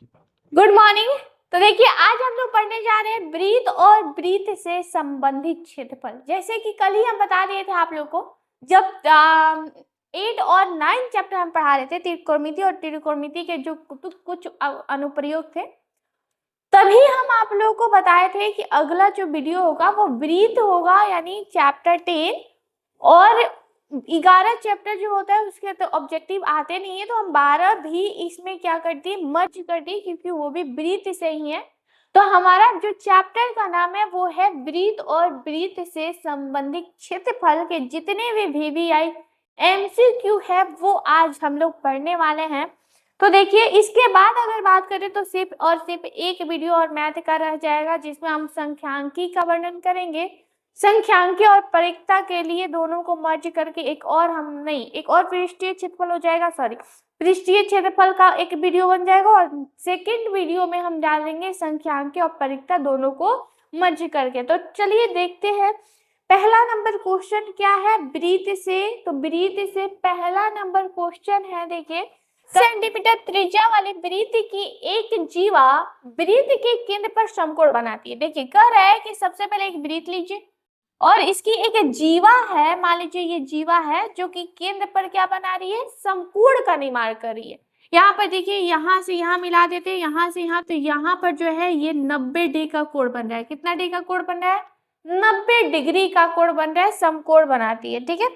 Good morning. तो देखिए आज हम लोग पढ़ने जा रहे हैं ब्रीथ और ब्रीथ से संबंधित क्षेत्रफल। जैसे कि कल ही हम बता दिए थे आप लोग को, जब 8 और 9 चैप्टर हम पढ़ा रहे थे त्रिकोणमिति और त्रिकोणमिति के जो कुछ अनुप्रयोग थे, तभी हम आप लोगों को बताए थे कि अगला जो वीडियो होगा वो ब्रीथ होगा, यानी चैप्टर 10 और 11 चैप्टर जो होता है उसके तो ऑब्जेक्टिव आते नहीं है, तो हम 12 भी इसमें क्या कर दिए, मर्ज कर दिए, क्योंकि वो भी ब्रीथ से ही है। तो हमारा जो चैप्टर का नाम है वो है ब्रीथ और ब्रीथ से संबंधित क्षेत्रफल के जितने भी VVI MCQ है वो आज हम लोग पढ़ने वाले हैं। तो देखिए इसके बाद अगर बात करें तो सिर्फ और सिर्फ एक वीडियो और मैथ का रह जाएगा, जिसमें हम संख्यांकी का वर्णन करेंगे। संख्यांकी और परिक्ता के लिए दोनों को मर्ज करके एक और पृष्ठीय क्षेत्रफल हो जाएगा, पृष्ठीय क्षेत्रफल का एक वीडियो बन जाएगा, और सेकंड वीडियो में हम डालेंगे संख्यांकी और परिक्ता दोनों को मर्ज करके। तो चलिए देखते हैं पहला नंबर क्वेश्चन क्या है ब्रीथ से। तो ब्रीथ से पहला नंबर क्वेश्चन है, देखिए सेंटीमीटर त्रिज्या वाली ब्रीथ की एक जीवा ब्रीथ के केंद्र पर समकोण बनाती है। देखिए कह रहा है कि सबसे पहले एक ब्रीथ लीजिए और इसकी एक जीवा है, मान लीजिए ये जीवा है जो कि केंद्र पर क्या बना रही है, समकोण का निर्माण कर रही है। यहाँ पर देखिए यहाँ से यहाँ मिला देते हैं, यहाँ से यहाँ, तो यहाँ पर जो है ये 90 डिग्री का कोण बन रहा है। कितना डिग्री का कोण बन रहा है, 90 डिग्री का कोण बन रहा है, समकोण बनाती है। ठीक है,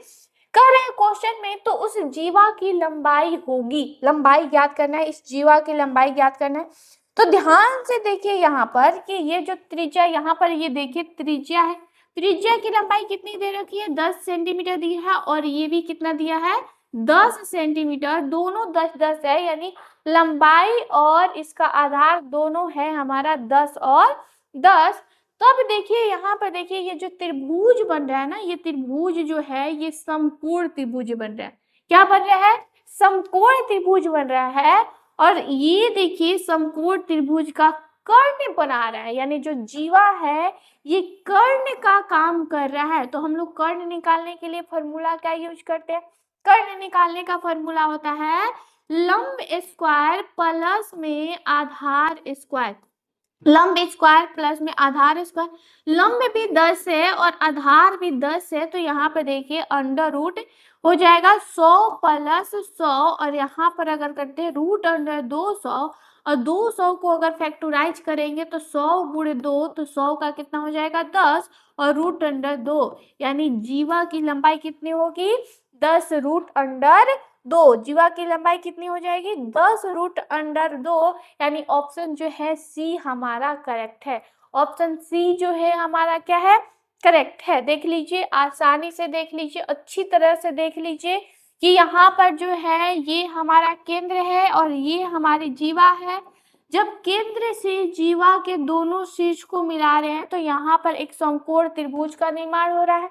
कह रहे हैं क्वेश्चन में तो उस जीवा की लंबाई होगी, लंबाई ज्ञात करना है, इस जीवा की लंबाई ज्ञात करना है। तो ध्यान से देखिए यहाँ पर कि ये जो त्रिज्या यहाँ पर ये देखिए त्रिज्या है, त्रिज्या की लंबाई कितनी दे रखी है, 10 सेंटीमीटर दी है, और ये भी कितना दिया है, 10 सेंटीमीटर, दोनों 10-10 है, यानी लंबाई और इसका आधार दोनों है हमारा 10 और 10। तब देखिए यहाँ पर देखिए ये जो त्रिभुज बन रहा है ना, ये त्रिभुज जो है ये समकोण त्रिभुज बन रहा है। क्या बन रहा है, समकोण त्रिभुज बन रहा है। और ये देखिए समकोण त्रिभुज का कर्ण बना रहा है, यानी जो जीवा है ये कर्ण का काम कर रहा है। तो हम लोग कर्ण निकालने के लिए फॉर्मूला क्या यूज करते हैं, कर्ण निकालने का फॉर्मूला होता है लंब स्क्वायर प्लस में आधार स्क्वायर, लंब स्क्वायर प्लस में आधार स्क्वायर। लंब भी 10 है और आधार भी 10 है, तो यहाँ पर देखिए अंडर रूट हो जाएगा 100 प्लस 100, और यहाँ पर अगर करते हैं रूट अंडर 200, और 200 को अगर फैक्टराइज करेंगे तो 100 गुणे 2, तो 100 का कितना हो जाएगा 10, और रूट अंडर 2, यानी जीवा की लंबाई कितनी होगी, 10 रूट अंडर 2। जीवा की लंबाई कितनी हो जाएगी, 10 रूट अंडर 2, यानी ऑप्शन जो है सी हमारा करेक्ट है। ऑप्शन सी जो है हमारा क्या है, करेक्ट है। देख लीजिए, आसानी से देख लीजिए, अच्छी तरह से देख लीजिए कि यहाँ पर जो है ये हमारा केंद्र है और ये हमारी जीवा है। जब केंद्र से जीवा के दोनों शीर्ष को मिला रहे हैं तो यहाँ पर एक समकोण त्रिभुज का निर्माण हो रहा है।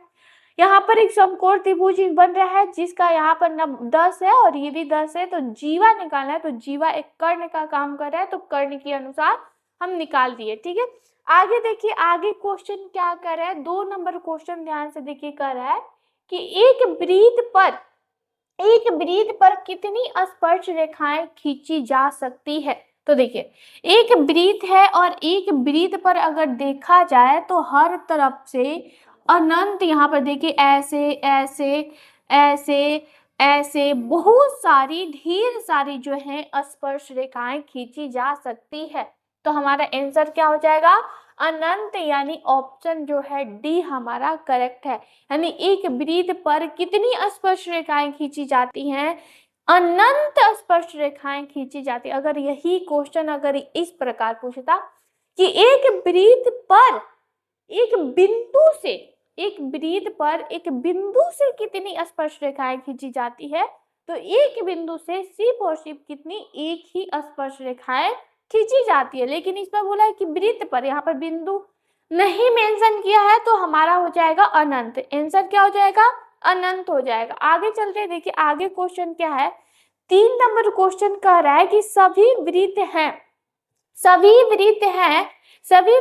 यहाँ पर एक समकोण त्रिभुज बन रहा है जिसका यहाँ पर 10 है और ये भी 10 है। तो जीवा निकालना है, तो जीवा एक कर्ण का काम कर रहा है, तो कर्ण के अनुसार हम निकाल दिए। ठीक है, आगे देखिए, आगे क्वेश्चन क्या कर रहा है, 2 नंबर क्वेश्चन ध्यान से देखिए, कर रहा है कि एक वृत्त पर कितनी स्पर्श रेखाएं खींची जा सकती है। तो देखिए एक वृत्त है और एक वृत्त पर अगर देखा जाए तो हर तरफ से अनंत, यहाँ पर देखिए ऐसे ऐसे ऐसे ऐसे बहुत सारी ढेर सारी जो है स्पर्श रेखाएं खींची जा सकती है। तो हमारा आंसर क्या हो जाएगा, अनंत, यानी ऑप्शन जो है डी हमारा करेक्ट है। यानी एक वृत्त पर कितनी स्पर्श रेखाएं खींची जाती हैं, अनंत स्पर्श रेखाएं खींची जाती। अगर यही क्वेश्चन अगर इस प्रकार पूछता कि एक वृत्त पर एक बिंदु से कितनी स्पर्श रेखाएं खींची जाती है, तो एक बिंदु से सिर्फ और सिर्फ कितनी, एक ही स्पर्श रेखाएं खींची जाती है। लेकिन इस पर बोला है कि वृत्त पर, यहाँ पर बिंदु नहीं मेंशन किया है, तो हमारा हो जाएगा अनंत। आंसर क्या हो जाएगा, अनंत हो जाएगा। आगे चलते हैं, देखिए आगे क्वेश्चन क्या है, 3 नंबर क्वेश्चन कह रहा है कि सभी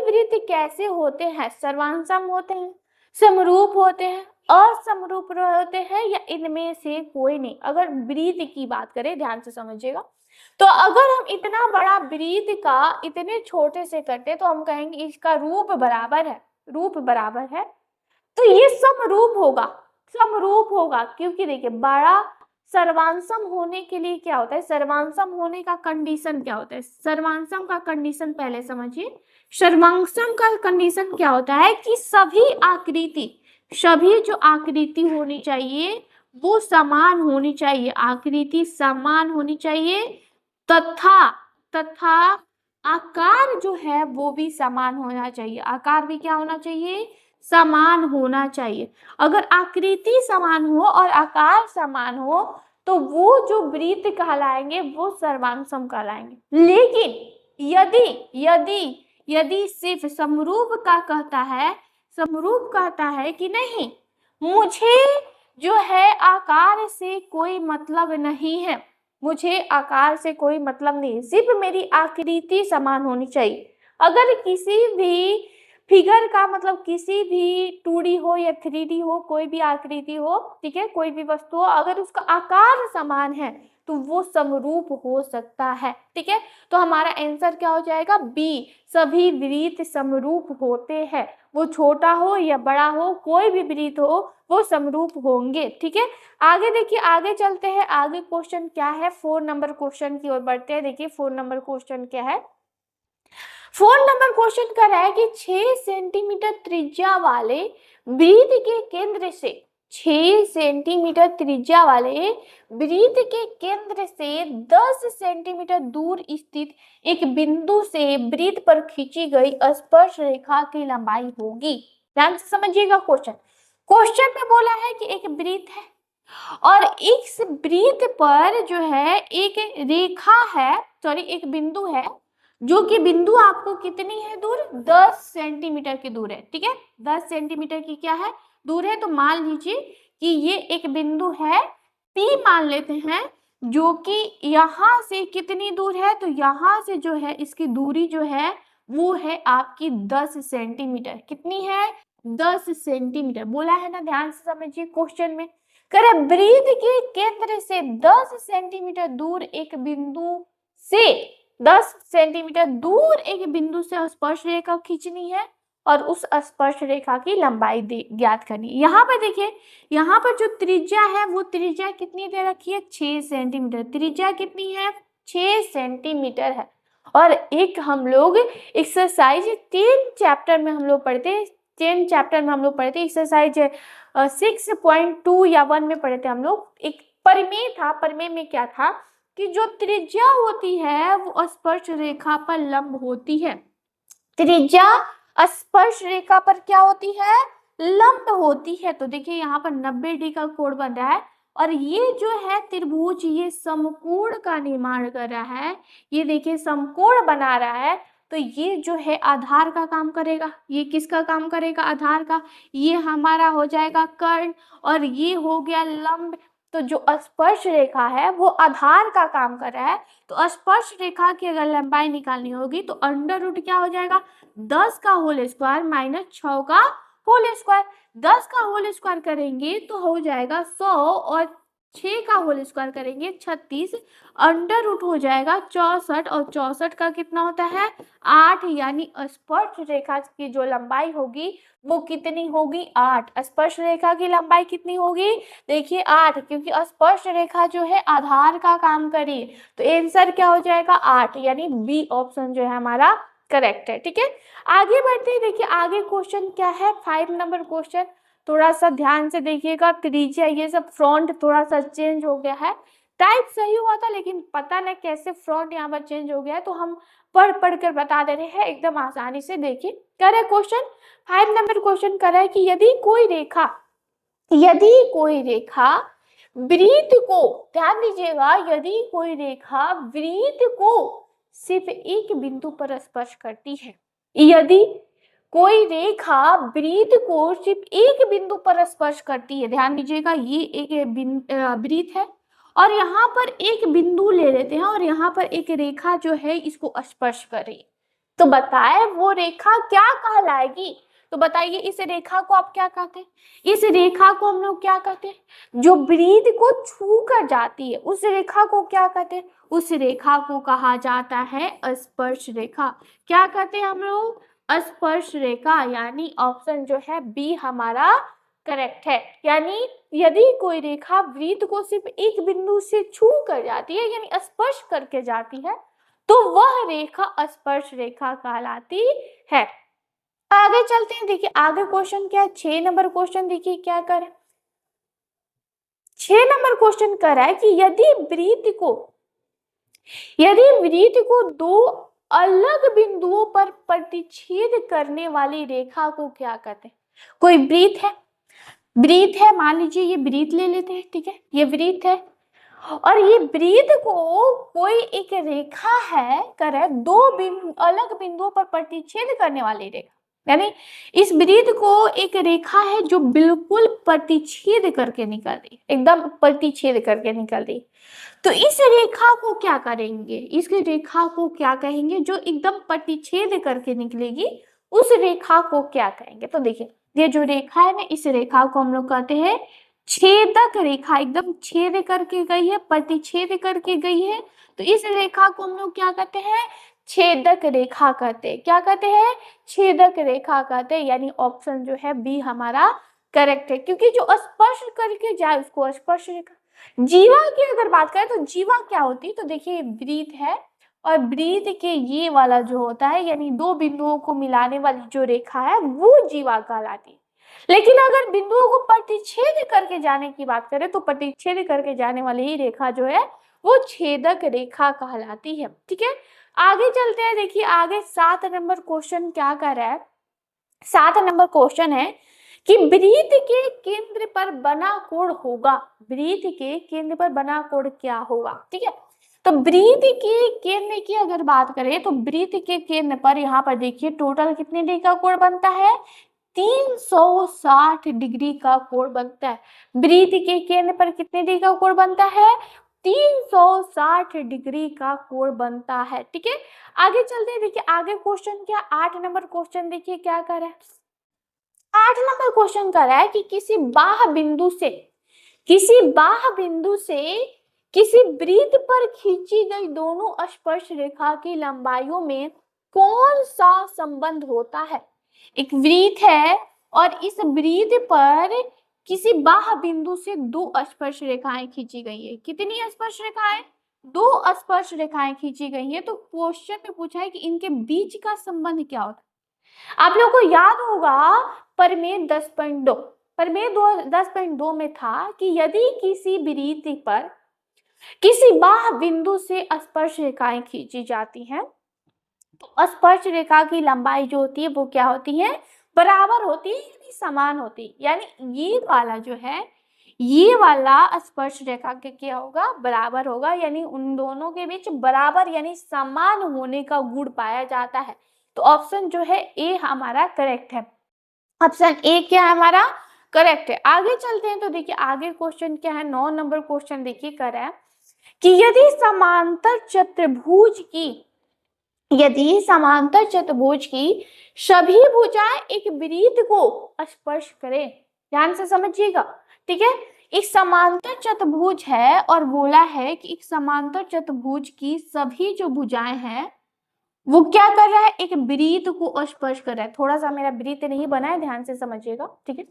वृत्त कैसे होते हैं, सर्वांगसम होते हैं, समरूप होते हैं, असमरूप होते हैं, या इनमें से कोई नहीं। अगर वृत्त की बात करें, ध्यान से समझिएगा, तो अगर हम इतना बड़ा वृत्त का इतने छोटे से करते तो हम कहेंगे इसका रूप बराबर है, रूप बराबर है। तो ये समरूप होगा, समरूप होगा, क्योंकि देखिए बड़ा सर्वांशम होने के लिए क्या होता है, सर्वांशम होने का कंडीशन क्या होता है, सर्वांशम का कंडीशन पहले समझिए। सर्वांशम का कंडीशन क्या होता है कि सभी आकृति, सभी जो आकृति होनी चाहिए वो समान होनी चाहिए, आकृति समान होनी चाहिए, तथा तथा आकार जो है वो भी समान होना चाहिए, आकार भी क्या होना चाहिए, समान होना चाहिए। अगर आकृति समान हो और आकार समान हो तो वो जो वृत्त कहलाएंगे वो सर्वांशम कहलाएंगे। लेकिन यदि यदि यदि सिर्फ समरूप का कहता है, समरूप कहता है कि नहीं मुझे जो है आकार से कोई मतलब नहीं है, मुझे आकार से कोई मतलब नहीं, सिर्फ मेरी आकृति समान होनी चाहिए। अगर किसी भी फिगर का मतलब किसी भी 2D हो या 3D हो, कोई भी आकृति हो, ठीक है, कोई भी वस्तु हो, अगर उसका आकार समान है तो वो समरूप हो सकता है, ठीक है। तो हमारा आंसर क्या हो जाएगा, बी, सभी वृत्त समरूप होते हैं, वो छोटा हो या बड़ा हो, कोई भी वृत्त हो वो समरूप होंगे, ठीक है। आगे देखिए, आगे चलते हैं, आगे क्वेश्चन क्या है, 4 नंबर क्वेश्चन की ओर बढ़ते हैं। देखिए 4 नंबर क्वेश्चन क्या है, 4 नंबर क्वेश्चन कर रहा है कि 6 सेंटीमीटर त्रिज्या वाले वृत्त के केंद्र से, 6 सेंटीमीटर त्रिज्या वाले वृत्त के केंद्र से 10 सेंटीमीटर दूर स्थित एक बिंदु से वृत्त पर खींची गई स्पर्श रेखा की लंबाई होगी। ध्यान से समझिएगा क्वेश्चन, क्वेश्चन में बोला है कि एक वृत्त है और इस वृत्त पर जो है एक रेखा है, सॉरी एक बिंदु है, जो कि बिंदु आपको कितनी है दूर, 10 सेंटीमीटर की दूर है, ठीक है, 10 सेंटीमीटर की क्या है, दूर है। तो मान लीजिए कि ये एक बिंदु है P मान लेते हैं, जो कि यहाँ से कितनी दूर है, तो यहाँ से जो है इसकी दूरी जो है वो है आपकी 10 सेंटीमीटर, कितनी है, 10 सेंटीमीटर बोला है ना, ध्यान से समझिए क्वेश्चन में करे वृत्त के केंद्र से 10 सेंटीमीटर दूर एक बिंदु से 10 सेंटीमीटर दूर एक बिंदु से स्पर्श रेखा खींचनी है और उस स्पर्श रेखा की लंबाई ज्ञात करनी है। यहाँ पर देखिए, यहाँ पर जो त्रिज्या है वो त्रिज्या कितनी दे रखी है, 6 सेंटीमीटर, त्रिज्या कितनी है, 6 सेंटीमीटर है। और एक हम लोग एक्सरसाइज 10 चैप्टर में हम लोग पढ़ते हैं, 10 चैप्टर में हम लोग पढ़ते एक्सरसाइज 6.2 या 1 में पढ़े थे हम लोग, एक परिमेय था, परिमेय में क्या था कि जो त्रिज्या होती है वो स्पर्श रेखा पर लंब होती है, त्रिज्या स्पर्श रेखा पर क्या होती है, लंब होती है। तो देखिए यहाँ पर 90° का कोण बन रहा है और ये जो है त्रिभुज ये समकोण का निर्माण कर रहा है, ये देखिए समकोण बना रहा है। तो ये जो है आधार का काम करेगा, ये किसका काम करेगा, आधार का, ये हमारा हो जाएगा कर्ण और ये हो गया लंब। तो जो स्पर्श रेखा है वो आधार का काम कर रहा है। तो स्पर्श रेखा की अगर लंबाई निकालनी होगी तो अंडर रूट क्या हो जाएगा, 10 का होल स्क्वायर माइनस 6 का होल स्क्वायर, 10 का होल स्क्वायर करेंगे तो हो जाएगा 100 और 6 का होल स्क्वायर करेंगे 36, अंडर रूट हो जाएगा 64 और 64 का कितना होता है 8, यानी स्पर्श रेखा की जो लंबाई होगी वो कितनी होगी 8। स्पर्श रेखा की लंबाई कितनी होगी, देखिए 8, क्योंकि स्पर्श रेखा जो है आधार का काम करी, तो आंसर क्या हो जाएगा 8, यानी बी ऑप्शन जो है हमारा करेक्ट है, ठीक है। आगे बढ़ते हैं, देखिए आगे क्वेश्चन क्या है, 5 नंबर क्वेश्चन, थोड़ा सा ध्यान से देखिएगा, त्रिज्या ये सब फ्रंट थोड़ा सा चेंज हो गया है, टाइप सही हुआ था लेकिन पता नहीं कैसे फ्रंट यहाँ पर चेंज हो गया है, तो हम पढ़ कर बता दे रहे हैं एकदम आसानी से। देखिए कर रहे क्वेश्चन 5 नंबर क्वेश्चन कर रहा है कि यदि कोई रेखा वृत्त को, ध्यान दीजिएगा, यदि कोई रेखा वृत्त को सिर्फ एक बिंदु पर स्पर्श करती है, यदि कोई रेखा वृत्त को सिर्फ एक बिंदु पर स्पर्श करती है, ध्यान दीजिएगा ये एक वृत्त है और यहाँ पर एक बिंदु ले लेते हैं और यहाँ पर एक रेखा जो है इसको स्पर्श कर रही है, तो बताए वो रेखा क्या कहलाएगी, तो बताइए इस रेखा को आप क्या कहते हैं? इस रेखा को हम लोग क्या कहते हैं? जो वृत्त को छू कर जाती है उस रेखा को क्या कहते हैं? उस रेखा को कहा जाता है स्पर्श रेखा। क्या कहते हैं हम लोग? स्पर्श रेखा। यानी ऑप्शन जो है बी हमारा करेक्ट है। यानी यदि कोई रेखा वृत्त को सिर्फ एक बिंदु से छू कर जाती है यानी स्पर्श करके जाती है तो वह रेखा स्पर्श रेखा कहलाती है। आगे चलते हैं, देखिए आगे क्वेश्चन क्या है, 6 नंबर क्वेश्चन देखिए क्या कर 6 नंबर क्वेश्चन कर रहा है कि यदि वृत्त को दो अलग बिंदुओं पर प्रतिच्छेद करने वाली रेखा को क्या कहते हैं? कोई वृत्त है, मान लीजिए ये वृत्त ले लेते हैं, ठीक है, ये वृत्त है और ये वृत्त को कोई एक रेखा है करे दो अलग बिंदुओं पर प्रतिच्छेद करने वाली रेखा, यानी इस वृत्त को एक रेखा है जो बिल्कुल प्रतिच्छेद करके निकल रही, एकदम प्रतिच्छेद करके निकल रही, तो इस रेखा को क्या करेंगे? इस रेखा को क्या कहेंगे? जो एकदम प्रतिच्छेद करके निकलेगी उस रेखा को क्या कहेंगे? तो देखिए ये जो रेखा है ना, इस रेखा को हम लोग कहते हैं छेदक रेखा, एकदम छेद करके गई है, प्रतिच्छेद करके गई है, तो इस रेखा को हम लोग क्या कहते हैं? छेदक रेखा कहते हैं। क्या कहते हैं? छेदक रेखा कहते हैं। यानी ऑप्शन जो है बी हमारा करेक्ट है, क्योंकि जो स्पर्श करके जाए उसको स्पर्श रेखा। जीवा की अगर बात करें तो जीवा क्या होती है? तो देखिए वृत्त है और वृत्त के ये वाला जो होता है यानी दो बिंदुओं को मिलाने वाली जो रेखा है वो जीवा कहलाती है। लेकिन अगर बिंदुओं को प्रतिच्छेद करके जाने की बात करें तो प्रतिच्छेद करके जाने वाली ही रेखा जो है वो छेदक रेखा कहलाती है। ठीक है, आगे चलते हैं। देखिए आगे 7 नंबर क्वेश्चन क्या कर रहा है? 7 नंबर क्वेश्चन है कि वृत्त के केंद्र पर बना कोण होगा। वृत्त के केंद्र पर बना कोण क्या होगा? ठीक है, तो वृत्त के केंद्र की अगर बात करें तो वृत्त के केंद्र पर यहाँ पर देखिए टोटल कितने डिग्री का कोण बनता है? 360 डिग्री का कोण बनता है। वृत्त के केंद्र पर कितने डिग्री का कोण बनता है? 360 डिग्री का कोण बनता है। ठीक है, आगे चलते हैं। देखिए आगे क्वेश्चन क्या, 8 नंबर क्वेश्चन देखिए क्या कर रहा है। 8 नंबर क्वेश्चन कर रहा है कि किसी बाह्य बिंदु से किसी वृत्त पर खींची गई दोनों स्पर्श रेखा की लंबाइयों में कौन सा संबंध होता है? एक वृत्त है और इस वृत्त पर किसी बाह्य बिंदु से दो स्पर्श रेखाएं खींची गई है। कितनी स्पर्श रेखाएं? 2 स्पर्श रेखाएं खींची गई है। तो क्वेश्चन में पूछा है कि इनके बीच का संबंध क्या होता है। आप लोगों को याद होगा प्रमेय 10.2 में था कि यदि किसी वृत्त पर किसी बाह्य बिंदु से स्पर्श रेखाएं खींची जाती हैं तो स्पर्श रेखा की लंबाई जो होती है वो क्या होती है? बराबर होती है, यानी समान होती है। यानी ये वाला जो है ये वाला स्पर्श रेखा के क्या होगा? बराबर होगा, यानी उन दोनों के बीच बराबर यानी समान होने का गुण पाया जाता है। तो ऑप्शन जो है ए हमारा करेक्ट है। ऑप्शन ए क्या है हमारा? करेक्ट है। आगे चलते हैं तो देखिए आगे क्वेश्चन क्या है, 9 नंबर क्वेश्चन देखिए कर रहा है कि यदि समांतर चतुर्भुज की सभी भुजाएं एक वृत्त को स्पर्श करें। ध्यान से समझिएगा, ठीक है, एक समांतर चतुर्भुज है और बोला है कि एक समांतर चतुर्भुज की सभी जो भुजाएं हैं वो क्या कर रहा है? एक वृत्त को स्पर्श कर रहा है। थोड़ा सा मेरा वृत्त नहीं बना है, ध्यान से समझिएगा, ठीक है।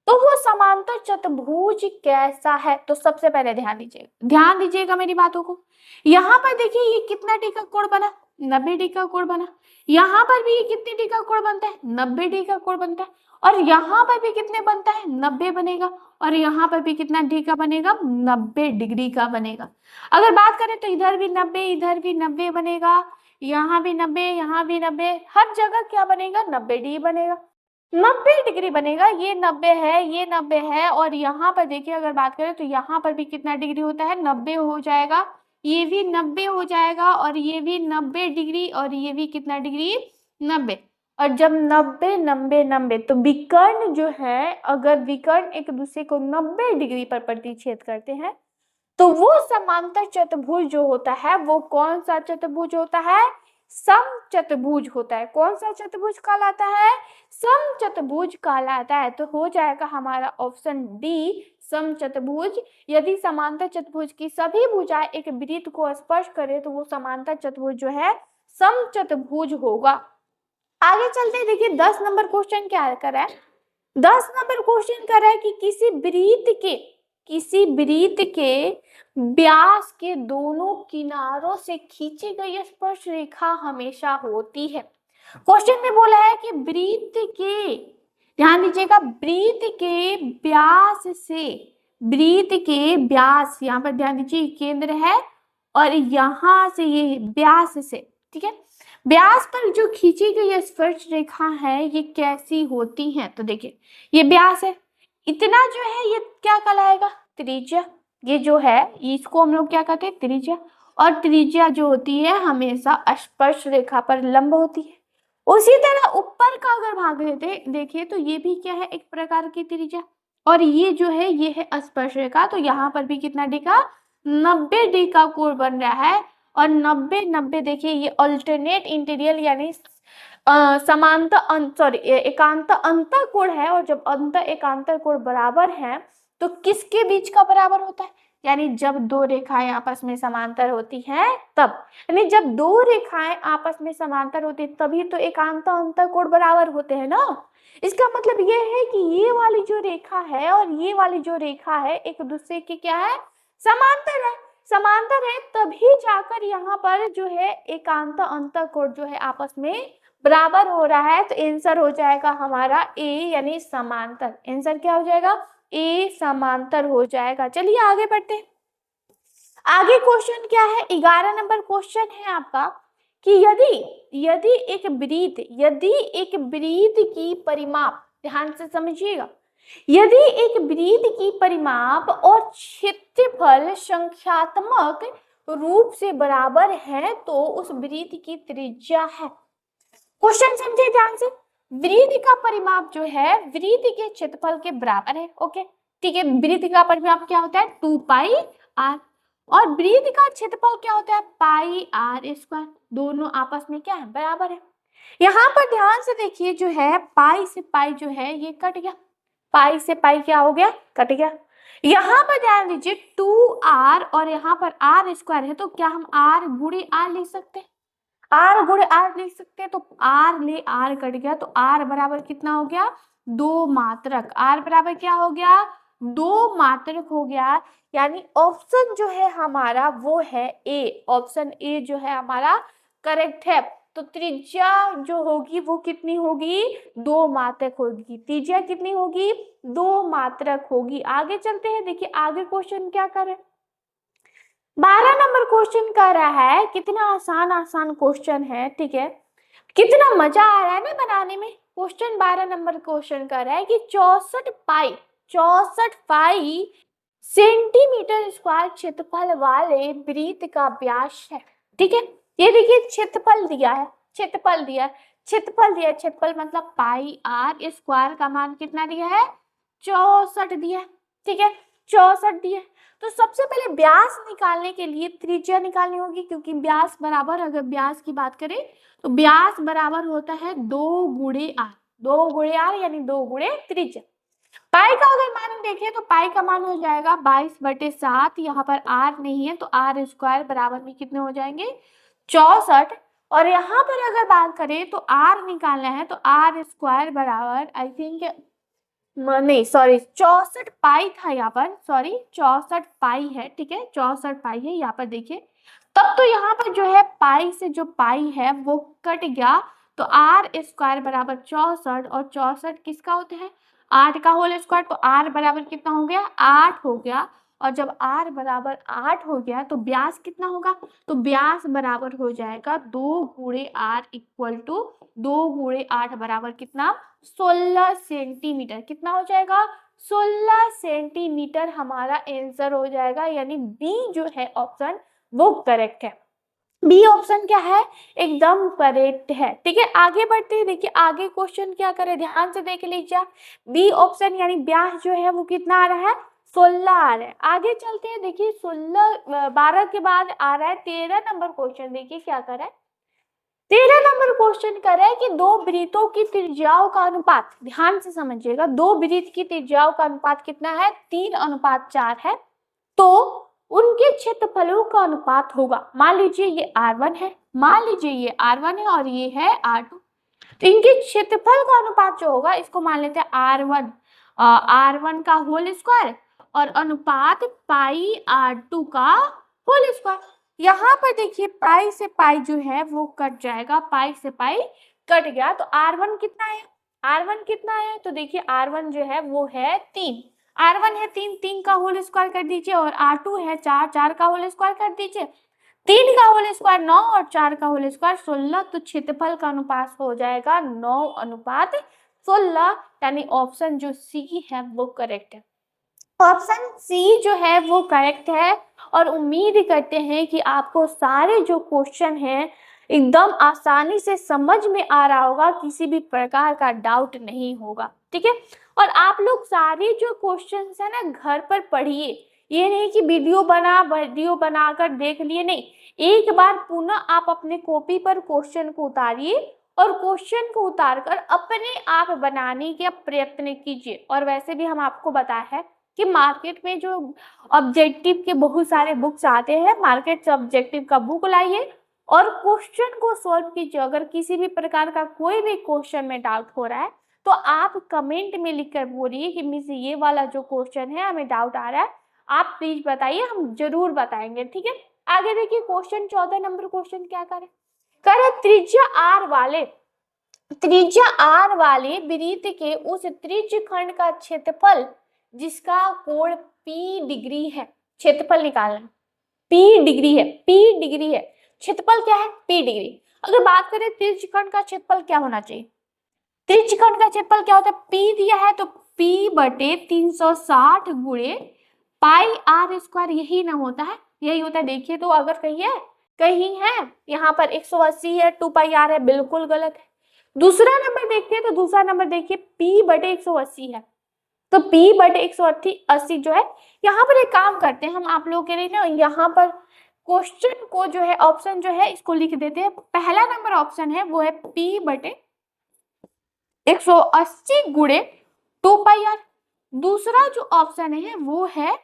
तो वो समांतर चतुर्भुज कैसा है? तो सबसे पहले ध्यान दीजिएगा मेरी बातों को। यहाँ पर देखिए ये कितना डिग्री का कोण बना? 90 डिग्री का कोण बना। यहाँ पर भी ये कितने डिग्री का कोण बनता है? 90 डिग्री का कोण बनता है। और यहाँ पर भी कितने बनता है? 90 बनेगा। और यहाँ पर भी कितना डिग्री का बनेगा? 90 डिग्री का बनेगा। अगर बात करें तो इधर भी 90, इधर भी 90 बनेगा, यहाँ भी 90, यहाँ भी 90, हर जगह क्या बनेगा? 90 डिग्री बनेगा, 90 डिग्री बनेगा। ये 90 है, ये 90 है, और यहाँ पर देखिए अगर बात करें तो यहाँ पर भी कितना डिग्री होता है? 90 हो जाएगा, ये भी 90 हो जाएगा, और ये भी 90 डिग्री, और ये भी कितना डिग्री? 90। और जब 90 90 90 तो विकर्ण जो है, अगर विकर्ण एक दूसरे को 90 डिग्री पर प्रतिच्छेद करते हैं तो वो समांतर चतुर्भुज जो होता है वो कौन सा चतुर्भुज होता है? समचतुर्भुज होता है। कौन सा चतुर्भुज कहलाता है? समचतुर्भुज कहलाता है। तो हो जाएगा हमारा ऑप्शन डी समचतुर्भुज। यदि समांतर चतुर्भुज की सभी भुजाएं एक वृत्त को स्पर्श करे तो वो समांतर चतुर्भुज जो है समचतुर्भुज होगा। आगे चलते हैं, देखिए 10 नंबर क्वेश्चन क्या कर रहा है। 10 नंबर क्वेश्चन कर रहा है कि किसी वृत्त के व्यास के दोनों किनारों से खींची गई स्पर्श रेखा हमेशा होती है। क्वेश्चन में बोला है कि वृत्त के, ध्यान दीजिएगा, वृत्त के व्यास, यहाँ पर ध्यान दीजिए केंद्र है और यहाँ से ये व्यास से, ठीक है, व्यास पर जो खींची गई स्पर्श रेखा है ये कैसी होती है। तो देखिए ये व्यास है, इतना जो है ये क्या कहलाएगा? त्रिज्या। ये जो है इसको हम लोग क्या कहते हैं? त्रिज्या। और त्रिज्या जो होती है हमेशा स्पर्श रेखा पर लंब होती है। उसी तरह ऊपर का अगर भाग लेते देखिए तो ये भी क्या है? एक प्रकार की त्रिज्या। और ये जो है ये है स्पर्श रेखा। तो यहाँ पर भी कितना डी का? 90 डी का कोण बन रहा है। और 90 देखिए ये अल्टरनेट इंटीरियर यानी समांतर एकांत अंतर कोण है। और जब अंतर एकांतर कोण बराबर है तो किसके बीच का बराबर होता है? यानी जब दो रेखाएं आपस में समांतर होती हैं तब, यानी जब दो रेखाएं आपस में समांतर होती है तभी तो एकांत अंतर कोण बराबर होते हैं ना। इसका मतलब ये है कि ये वाली जो रेखा है और ये वाली जो रेखा है एक दूसरे के क्या है? समांतर है तभी जाकर यहाँ पर जो है एकांत अंतर कोण जो है आपस में बराबर हो रहा है। तो आंसर हो जाएगा हमारा ए यानी समांतर। आंसर क्या हो जाएगा? ए समांतर हो जाएगा। चलिए आगे बढ़ते हैं। आगे क्वेश्चन क्या है? 11 नंबर क्वेश्चन है आपका कि यदि एक वृत्त की परिमाप, ध्यान से समझिएगा, यदि एक वृत्त की परिमाप और क्षेत्रफल संख्यात्मक रूप से बराबर है तो उस वृत्त की त्रिज्या है। क्वेश्चन समझे ध्यान से। वृत्त का परिमाप जो है वृत्त के क्षेत्रफल के बराबर है। ओके ठीक है, वृत्त का परिमाप क्या होता है? 2 पाई आर। और वृत्त का क्षेत्रफल क्या होता है? पाई आर स्क्वायर। दोनों आपस में क्या है? बराबर है। यहाँ पर ध्यान से देखिए जो है पाई से पाई जो है ये कट गया। पाई से पाई क्या हो गया? कट गया। यहाँ पर ध्यान दीजिए 2r और यहाँ पर आर स्क्वायर है तो क्या हम r गुणे आर लिख सकते हैं? r गुणे आर लिख सकते हैं। तो r ले r कट गया तो r बराबर कितना हो गया? 2 मात्रक। r बराबर क्या हो गया? 2 मात्रक हो गया। यानी ऑप्शन जो है हमारा वो है ए। ऑप्शन ए जो है हमारा करेक्ट है। तो त्रिज्या जो होगी वो कितनी होगी? 2 मात्रक होगी। त्रिज्या कितनी होगी? 2 मात्रक होगी। आगे चलते हैं, देखिए आगे क्वेश्चन क्या करे। 12 नंबर क्वेश्चन कर रहा है, कितना आसान क्वेश्चन है, ठीक है, कितना मजा आ रहा है ना बनाने में। क्वेश्चन 12 नंबर क्वेश्चन कर रहा है कि 64 पाई सेंटीमीटर स्क्वायर क्षेत्रफल वाले वृत्त का व्यास है। ठीक है, ये देखिए क्षेत्रफल दिया है, क्षेत्रफल मतलब पाई आर स्क्वायर का मान कितना दिया है? 64 दिया है। ठीक है, 64 दिया है। तो सबसे पहले व्यास निकालने के लिए त्रिज्या निकालनी होगी, क्योंकि व्यास बराबर, अगर व्यास की बात करें तो व्यास बराबर होता है 2 गुणे आर। 2 गुणे आर यानी 2 गुणे त्रिज्या। पाई का अगर मान देखें तो पाई का मान हो जाएगा 22/7। यहाँ पर आर नहीं है तो आर स्क्वायर बराबर में कितने हो जाएंगे? 64। और यहाँ पर अगर बात करें तो आर निकालना है तो आर स्क्वायर बराबर आई थिंक नहीं सॉरी 64 पाई था यहाँ पर, सॉरी 64 पाई है। ठीक है, 64 पाई है यहाँ पर देखिए। तब तो यहाँ पर जो है पाई से जो पाई है वो कट गया तो आर स्क्वायर बराबर 64। और 64 किसका होता है? 8 का होल स्क्वायर। तो आर बराबर कितना हो गया? 8 हो गया। और जब आर बराबर 8 हो गया तो व्यास कितना होगा? तो व्यास बराबर हो जाएगा 2 गुणे आर इक्वल टू 2 गुणे 8 बराबर कितना? 16 सेंटीमीटर। कितना हो जाएगा? 16 सेंटीमीटर हमारा आंसर हो जाएगा। यानी बी जो है ऑप्शन वो करेक्ट है। बी ऑप्शन क्या है? एकदम करेक्ट है। ठीक है, आगे बढ़ते हैं। देखिए आगे क्वेश्चन क्या करे, ध्यान से देख लीजिए। बी ऑप्शन यानी व्यास जो है वो कितना आ रहा है? 16 आ रहा है। आगे चलते हैं, देखिए 12 के बाद आ रहा है 13 नंबर क्वेश्चन। देखिए क्या कर रहा है, 13 नंबर क्वेश्चन कर रहा है कि दो वृत्तों की त्रिज्याओं का अनुपात, ध्यान से समझिएगा, दो वृत्त की त्रिज्याओं का अनुपात कितना है, 3:4 है। तो उनके क्षेत्रफलों का अनुपात होगा, मान लीजिए ये R1 है, मान लीजिए ये R1 है और ये है R2। तो इनके क्षेत्रफल का अनुपात जो होगा इसको मान लेते हैं R1 का होल स्क्वायर और अनुपात पाई R2 का होल स्क्वायर। यहाँ पर देखिए पाई से पाई जो है वो कट जाएगा, पाई से पाई कट गया, तो R1 कितना है, R1 कितना है, तो देखिए R1 जो है वो है 3, R1 है 3, 3 का होल स्क्वायर कर दीजिए और R2 है 4, 4 का होल स्क्वायर कर दीजिए, 3 का होल स्क्वायर 9 और 4 का होल स्क्वायर 16, तो क्षेत्रफल का अनुपात हो जाएगा 9:16, यानी ऑप्शन जो सी है वो करेक्ट है। ऑप्शन सी जो है वो करेक्ट है और उम्मीद करते हैं कि आपको सारे जो क्वेश्चन हैं एकदम आसानी से समझ में आ रहा होगा, किसी भी प्रकार का डाउट नहीं होगा, ठीक है। और आप लोग सारे जो क्वेश्चंस है ना घर पर पढ़िए, ये नहीं कि वीडियो बनाकर देख लिए, नहीं, एक बार पुनः आप अपने कॉपी पर क्वेश्चन को उतारिए और क्वेश्चन को उतारकर अपने आप बनाने का प्रयत्न कीजिए। और वैसे भी हम आपको बताया है कि मार्केट में जो ऑब्जेक्टिव के बहुत सारे बुक्स आते हैं, मार्केट से ऑब्जेक्टिव का बुक लाइए और क्वेश्चन को सॉल्व कीजिए। अगर किसी भी प्रकार का कोई भी क्वेश्चन में डाउट हो रहा है तो आप कमेंट में लिखकर बोलिए कि मिस ये वाला जो क्वेश्चन है हमें डाउट आ रहा है, आप प्लीज बताइए, हम जरूर बताएंगे, ठीक है। आगे देखिए क्वेश्चन 14 नंबर क्वेश्चन क्या करे त्रिज्या R वाले वृत्त के उस त्रिज्य खंड का क्षेत्रफल जिसका कोण P डिग्री है, क्षेत्रफल निकालना, P डिग्री है, क्षेत्रफल क्या है, P डिग्री। अगर बात करें त्रिज्यखंड का क्षेत्रफल क्या होना चाहिए, त्रिज्यखंड का क्षेत्रफल क्या होता है, P दिया है तो P/360 गुणे पाई R स्क्वायर, यही ना होता है, यही होता है। देखिए तो अगर कहीं है यहाँ पर 180 है, 2πr है, बिल्कुल गलत है। दूसरा नंबर देखते हैं तो दूसरा नंबर देखिए P/180 है, तो P/180 जो है, यहाँ पर एक काम करते हैं हम आप लोगों के लिए ना, यहाँ पर क्वेश्चन को जो है ऑप्शन जो है इसको लिख देते हैं। पहला नंबर ऑप्शन है वो है P/180 गुणे 2πr, दूसरा जो ऑप्शन है वो है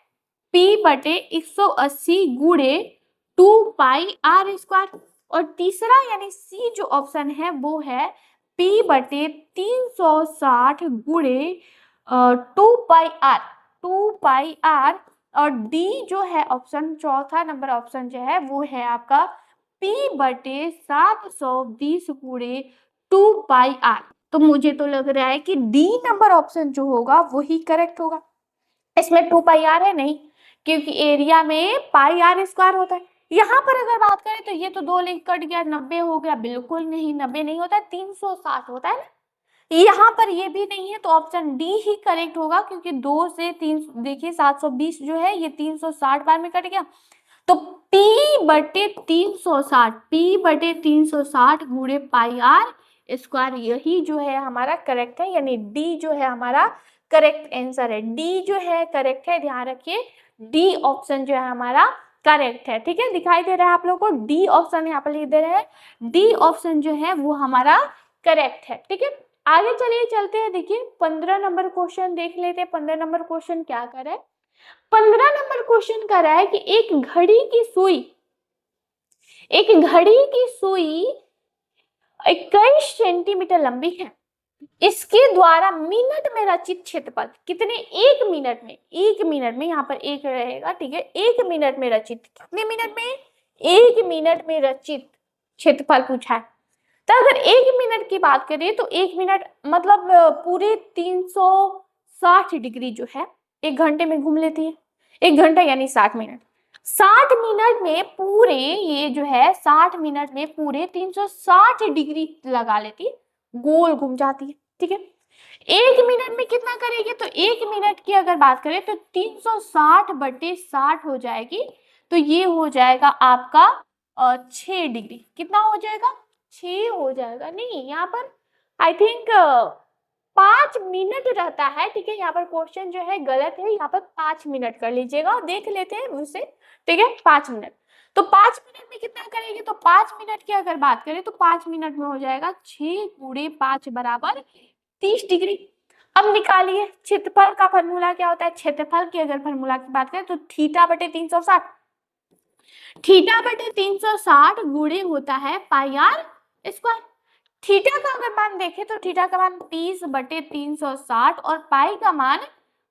P/180 गुणे 2πr स्क्वायर, और तीसरा यानी सी जो ऑप्शन है वो है P/360 गुणे 2πr, और डी जो है ऑप्शन, चौथा नंबर ऑप्शन जो है वो है आपका P/720 गुणे 2πr। तो मुझे तो लग रहा है कि डी नंबर ऑप्शन जो होगा वही करेक्ट होगा। इसमें 2πr है नहीं, क्योंकि एरिया में πr स्क्वायर होता है। यहाँ पर अगर बात करें तो ये तो 2 लिख कट गया, 90 हो गया, बिल्कुल नहीं, 90 नहीं होता है, 360 होता है ना। यहाँ पर ये भी नहीं है तो ऑप्शन डी ही करेक्ट होगा, क्योंकि 2 से 3 देखिए 720 जो है ये 360 बार में कट गया, तो P/360 गुणे πr स्क्वायर, यही जो है हमारा करेक्ट है, यानी डी जो है हमारा करेक्ट आंसर है। डी जो है करेक्ट है, ध्यान रखिए, डी ऑप्शन जो है हमारा करेक्ट है, ठीक है। दिखाई दे रहा है आप लोगों को, डी ऑप्शन यहाँ पर लिख दे रहे हैं, डी ऑप्शन जो है वो हमारा करेक्ट है, ठीक है। आगे चलिए चलते हैं, देखिए 15 नंबर क्वेश्चन देख लेते हैं। 15 नंबर क्वेश्चन क्या कर रहा है, 15 नंबर क्वेश्चन कर रहा है कि एक घड़ी की सुई 21 सेंटीमीटर लंबी है, इसके द्वारा मिनट में रचित क्षेत्रफल कितने, एक मिनट में यहाँ पर एक रहेगा, ठीक है, एक मिनट में रचित, कितने मिनट में, एक मिनट में रचित क्षेत्रफल पूछा है। तो अगर एक मिनट की बात करें तो एक मिनट मतलब पूरे 360 डिग्री जो है एक घंटे में घूम लेती है, एक घंटा यानी 60 मिनट, 60 मिनट में पूरे, ये जो है 60 मिनट में पूरे 360 डिग्री लगा लेती है, गोल घूम जाती है, ठीक है। एक मिनट में कितना करेगी, तो एक मिनट की अगर बात करें तो 360/60 हो जाएगी, तो ये हो जाएगा आपका 6 डिग्री, कितना हो जाएगा, 6 हो जाएगा, नहीं यहाँ पर आई थिंक 5 मिनट रहता है, ठीक है। यहाँ पर क्वेश्चन जो है गलत है, यहाँ पर 5 मिनट कर लीजिएगा, देख लेते हैं उसे, ठीक है, 5 मिनट। तो 5 मिनट में कितना करेंगे, तो 5 मिनट की अगर बात करें तो 5 मिनट में हो जाएगा 6 गुणे 5 बराबर 30 डिग्री। अब निकालिए क्षेत्रफल का फॉर्मूला क्या होता है, क्षेत्रफल की अगर फॉर्मूला की बात करें तो थीटा बटे 360, थीटा बटे 360 गुणे होता है पाई आर स्क्वायर। थीटा का अगर मान देखें तो थीटा का मान 30 बटे 360 और पाई का मान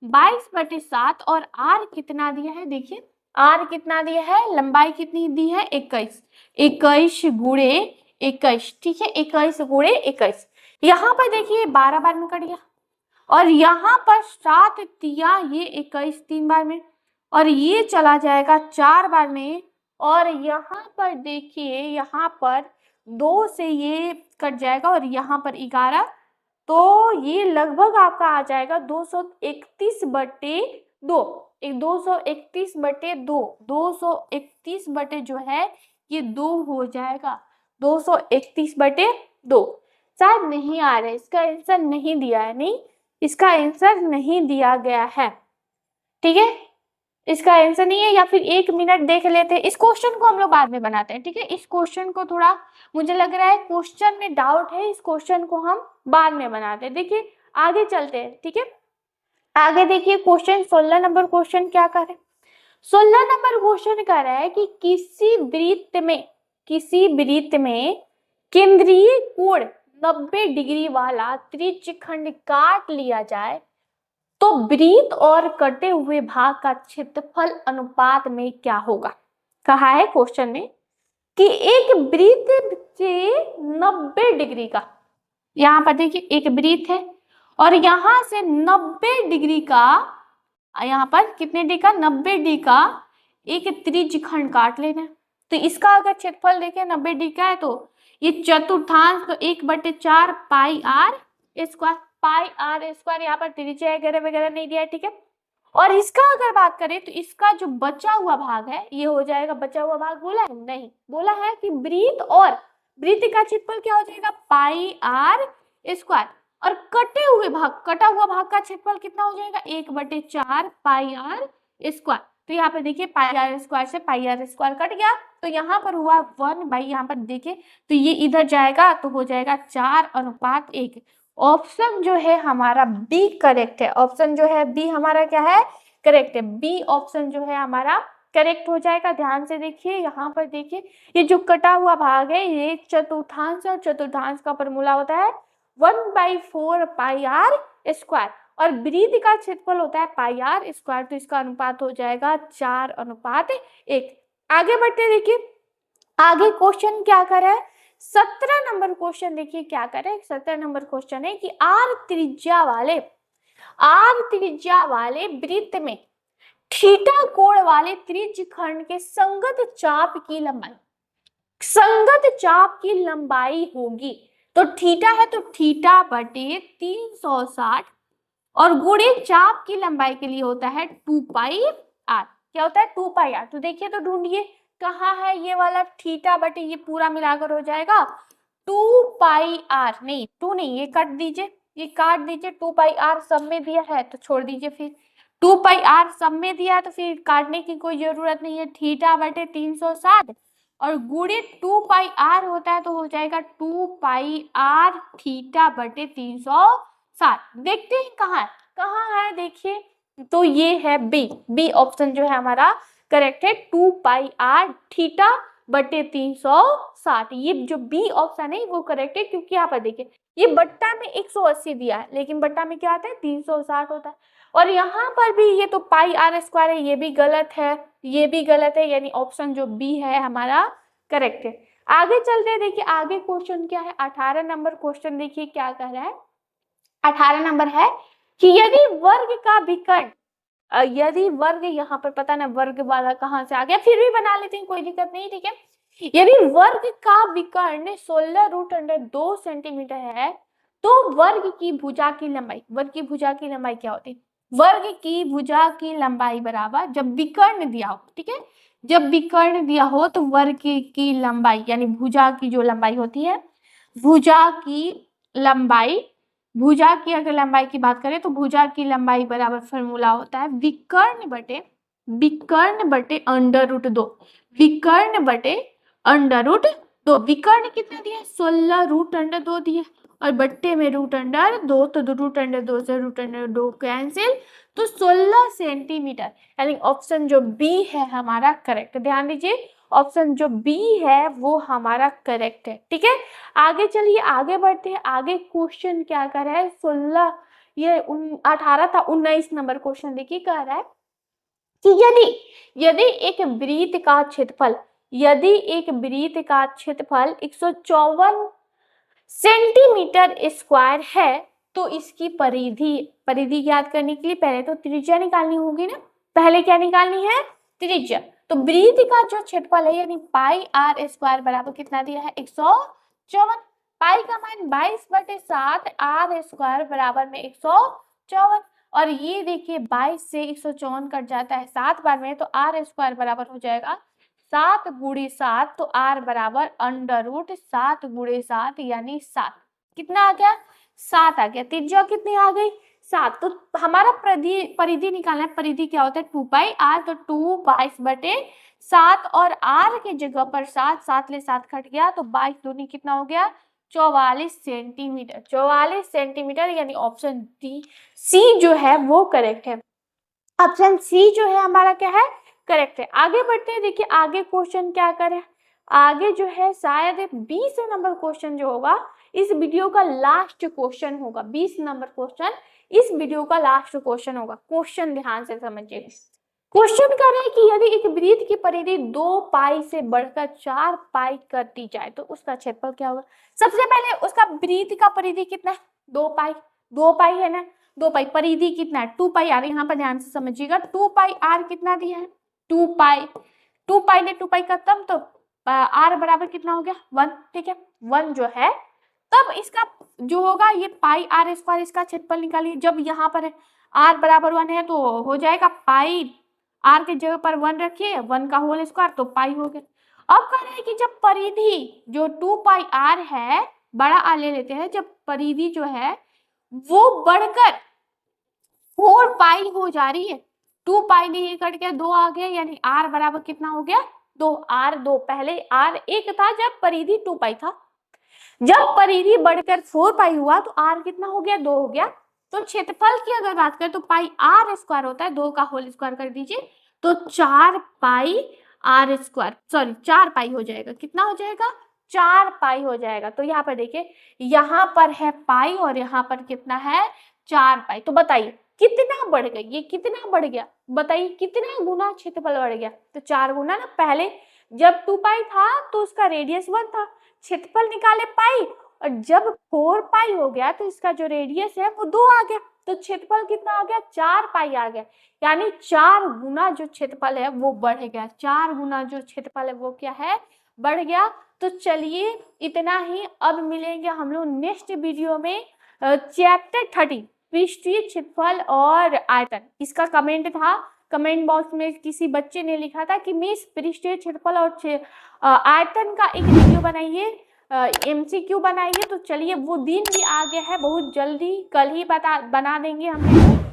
22 बटे 7 और आर कितना दिया है, देखिए आर कितना दिया है, लंबाई कितनी दी है 21, 21 गुणे 21, ठीक है 21 गुणे 21। यहाँ पर देखिए 12 बार में कट गया और यहाँ पर 7 तिया ये 21 3 बार में और ये चला जाएगा 4 बार में और यहाँ पर देखिए यहाँ पर 2 से ये कट जाएगा और यहाँ पर 11, तो ये लगभग आपका आ जाएगा 231 बटे 2, 231 बटे 2, 231 बटे जो है ये 2 हो जाएगा, 231 बटे 2। शायद नहीं आ रहा है, इसका आंसर नहीं दिया है, नहीं इसका आंसर नहीं दिया गया है, ठीक है इसका आंसर नहीं है, या फिर 1 मिनट देख लेते हैं, इस क्वेश्चन को हम लोग बाद में बनाते हैं, ठीक है इस क्वेश्चन को थोड़ा मुझे लग रहा है क्वेश्चन में डाउट है, इस क्वेश्चन को हम बाद में बनाते हैं। देखिए आगे चलते हैं, ठीक है आगे देखिए क्वेश्चन 16 नंबर क्वेश्चन क्या कर रहे हैं, 16 नंबर क्वेश्चन कर रहा है कि किसी वृत्त में केंद्रीय कोण 90 डिग्री वाला त्रिज्यखंड काट लिया जाए तो वृत्त और कटे हुए भाग का क्षेत्रफल अनुपात में क्या होगा। कहा है क्वेश्चन में कि एक वृत्त से 90 डिग्री का, यहाँ पर देखिए एक वृत्त है और यहाँ से 90 डिग्री का, यहाँ पर कितने डिग्री का, 90 डिग्री का एक त्रिज्यखंड काट लेना है। तो इसका अगर क्षेत्रफल देखें 90 डिग्री का है तो ये चतुर्थांश, तो 1/4 pi r square, pi r square, यहाँ पर त्रिज्या वगैरह वगैरह नहीं दिया है, ठीक है। और इसका अगर बात करें तो इसका जो बचा हुआ भाग है ये हो जाएगा, बचा हुआ भाग बोला है नहीं, बोला है कि वृत्त और वृत्त का क्षेत्रफल क्या हो जाएगा पाई आर स्क्वायर और कटे हुए भाग, कटा हुआ भाग का क्षेत्रफल कितना हो जाएगा 1/4 पाई आर स्क्वायर। तो यहाँ पर देखिए पाई आर स्क्वायर से पाई आर स्क्वायर कट गया तो यहाँ पर हुआ 1 यहाँ पर देखिए तो ये इधर जाएगा तो हो जाएगा 4:1। ऑप्शन जो है हमारा बी करेक्ट है, ऑप्शन जो है बी हमारा क्या है करेक्ट है, बी ऑप्शन जो है हमारा करेक्ट हो जाएगा। ध्यान से देखिए यहाँ पर देखिए ये जो कटा हुआ भाग है ये चतुर्थांश और चतुर्थांश का फॉर्मूला होता है 1/4 पाई आर स्क्वायर और वृत्त का क्षेत्रफल होता है पाई आर स्क्वायर, तो इसका अनुपात हो जाएगा 4:1। आगे बढ़ते देखिए आगे क्वेश्चन क्या कर रहा है, 17 नंबर क्वेश्चन देखिए क्या करे, 17 नंबर क्वेश्चन है कि आर त्रिज्या वाले वृत्त में थीटा कोण वाले त्रिज्यखंड के संगत चाप की लंबाई होगी। तो थीटा है तो थीटा बटे 360 और गुणे चाप की लंबाई के लिए होता है 2 पाई आर, क्या होता है 2 पाई आर। तो देखिए तो ढूंढिए कहाँ है ये वाला थीटा बटे ये पूरा मिलाकर हो जाएगा 2 पाई आर, नहीं 2 नहीं ये काट दीजिए, ये काट दीजिए, 2 पाई आर सब में दिया है तो छोड़ दीजिए, फिर 2 पाई आर सब में दिया है तो फिर काटने की कोई जरूरत नहीं है। थीटा बटे 360 और गुणे 2 पाई आर होता है तो हो जाएगा 2 पाई आर थीटा बटे 360। देखते हैं कहाँ है देखिए तो ये है बी ऑप्शन जो है हमारा करेक्ट है 2 पाई आर थीटा बटे 360। ये जो बी ऑप्शन है वो करेक्ट है क्योंकि यहाँ पर देखिए ये बट्टा में 180 दिया है लेकिन बट्टा में क्या आता है 360 होता है और यहाँ पर भी ये तो पाई आर स्क्वायर है, ये भी गलत है, ये भी गलत है, यानी ऑप्शन जो बी है हमारा करेक्ट है। आगे चलते हैं देखिए आगे क्वेश्चन क्या है, 18 नंबर क्वेश्चन देखिए क्या कह रहा है, 18 नंबर है कि यदि वर्ग का विकर्ण, यदि वर्ग यहाँ पर पता ना वर्ग वाला कहाँ से आ गया, फिर भी बना लेते हैं कोई दिक्कत नहीं, ठीक है। यदि वर्ग का विकर्ण 16√2 सेंटीमीटर है तो वर्ग की भुजा की लंबाई, वर्ग की भुजा की लंबाई क्या होती है, वर्ग की भुजा की लंबाई बराबर जब विकर्ण दिया हो, ठीक है, जब विकर्ण दिया हो तो वर्ग की लंबाई यानी भुजा की जो लंबाई होती है, भुजा की लंबाई, भुजा की अगर लंबाई की बात करें तो भुजा की लंबाई बराबर फॉर्मूला होता है विकर्ण बटे √2। विकर्ण बटे अंडर रूट 2। विकर्ण कितना दिया? 16 रूट अंडर 2 दिया, और बट्टे में रूट अंडर 2, तो रूट अंडर 2 से रूट अंडर 2 कैंसिल, तो 16 सेंटीमीटर। यानी ऑप्शन जो बी है हमारा करेक्ट। ध्यान दीजिए, ऑप्शन जो बी है वो हमारा करेक्ट है। ठीक है, आगे चलिए, आगे बढ़ते हैं। आगे क्वेश्चन क्या कर रहा है? 16 ये 18 था, 19 नंबर क्वेश्चन देखिए, कह रहा है कि यदि एक वृत्त का क्षेत्रफल, यदि एक वृत्त का क्षेत्रफल 154 सेंटीमीटर स्क्वायर है, तो इसकी परिधि ज्ञात करने के लिए पहले तो त्रिज्या निकालनी होगी ना। पहले क्या निकालनी है? त्रिज्या। तो वृत्त का जो क्षेत्रफल है यानी पाई आर स्क्वायर बराबर कितना दिया है? 154। पाई का मान 22/7, आर स्क्वायर बराबर में 154, और ये देखिए 22 से 154 कट जाता है 7 बार में, तो आर स्क्वायर बराबर हो जाएगा 7 × 7, तो आर बराबर अंडर रूट 7 × 7 यानी 7। कितना आ गया? 7 आ गया। त्रिज्या कितनी आ गई? 7। तो हमारा परिधि निकालना है। परिधि क्या होता है? 2πr, तो 2 22/7, और r के जगह पर 7 ले 7 कट गया, तो 22 दूनी कितना हो गया? 44 सेंटीमीटर। 44 सेंटीमीटर, यानी ऑप्शन डी सी जो है वो करेक्ट है। ऑप्शन सी जो है हमारा क्या है? करेक्ट है। आगे बढ़ते हैं। देखिए आगे क्वेश्चन क्या करें, आगे जो है शायद 20 नंबर क्वेश्चन जो होगा इस वीडियो का लास्ट क्वेश्चन होगा। 20 नंबर क्वेश्चन इस वीडियो का लास्ट क्वेश्चन होगा। क्वेश्चन ध्यान से समझिए। क्वेश्चन कर रहे हैं कि यदि एक वृत्त की परिधि 2 पाई से बढ़कर 4 पाई कर दी जाए तो उसका क्षेत्रफल क्या होगा? सबसे पहले उसका वृत्त का परिधि कितना है? 2 पाई। 2 पाई है ना, 2 पाई। परिधि कितना है? 2 पाई आर। यहाँ पर ध्यान से समझिएगा, 2 पाई आर कितना दिया है? 2 पाई। 2 पाई ने 2 पाई खत्म, तो आर बराबर कितना हो गया? 1। ठीक है, 1 जो है, तब इसका जो होगा ये पाई आर स्क्वायर, इसका क्षेत्रफल निकालिए। जब यहाँ पर आर बराबर 1 है तो हो जाएगा पाई, आर के जगह पर 1 रखिए, 1 का होल स्क्वायर, तो पाई हो गया। अब कह रहे हैं कि जब परिधि जो 2 पाई आर है, बड़ा आर ले लेते हैं, जब परिधि जो है वो बढ़कर 4 पाई हो जा रही है, 2 पाई नहीं कट गया, 2 आ गया, यानी आर बराबर कितना हो गया? 2। आर 2, पहले आर 1 था जब परिधि 2 पाई था, जब परिधि बढ़कर 4 पाई हुआ तो आर कितना हो गया? 2 हो गया। तो क्षेत्रफल की अगर बात करें तो पाई आर स्क्वायर होता है, 2 का होल स्क्वायर कर दीजिए, तो 4 पाई आर स्क्वायर, सॉरी 4 पाई हो जाएगा। कितना हो जाएगा? 4 पाई हो जाएगा। तो यहाँ पर देखिए, यहाँ पर है पाई और यहाँ पर कितना है? 4 पाई। तो बताइए कितना बढ़ गया? ये कितना बढ़ गया? बताइए कितना गुना क्षेत्रफल बढ़ गया? तो 4 गुना ना। पहले जब 2 पाई था तो उसका रेडियस 1 था, क्षेत्रफल निकाले पाई, और जब 4 पाई हो गया तो इसका जो रेडियस है वो 2 आ गया, तो क्षेत्रफल कितना आ गया? 4 पाई आ गया। यानी 4 गुना जो क्षेत्रफल है वो बढ़ गया। 4 गुना जो क्षेत्रफल है वो क्या है? बढ़ गया। तो चलिए इतना ही। अब मिलेंगे हम लोग नेक्स्ट वीडियो में चैप्टर 30 पृष्ठीय क्षेत्रफल और आयतन। इसका कमेंट था, कमेंट बॉक्स में किसी बच्चे ने लिखा था कि मिस पृष्ठीय क्षेत्रफल और आयतन का एक वीडियो बनाइए, MCQ बनाइए। तो चलिए वो दिन भी आ गया है, बहुत जल्दी कल ही बना देंगे हम।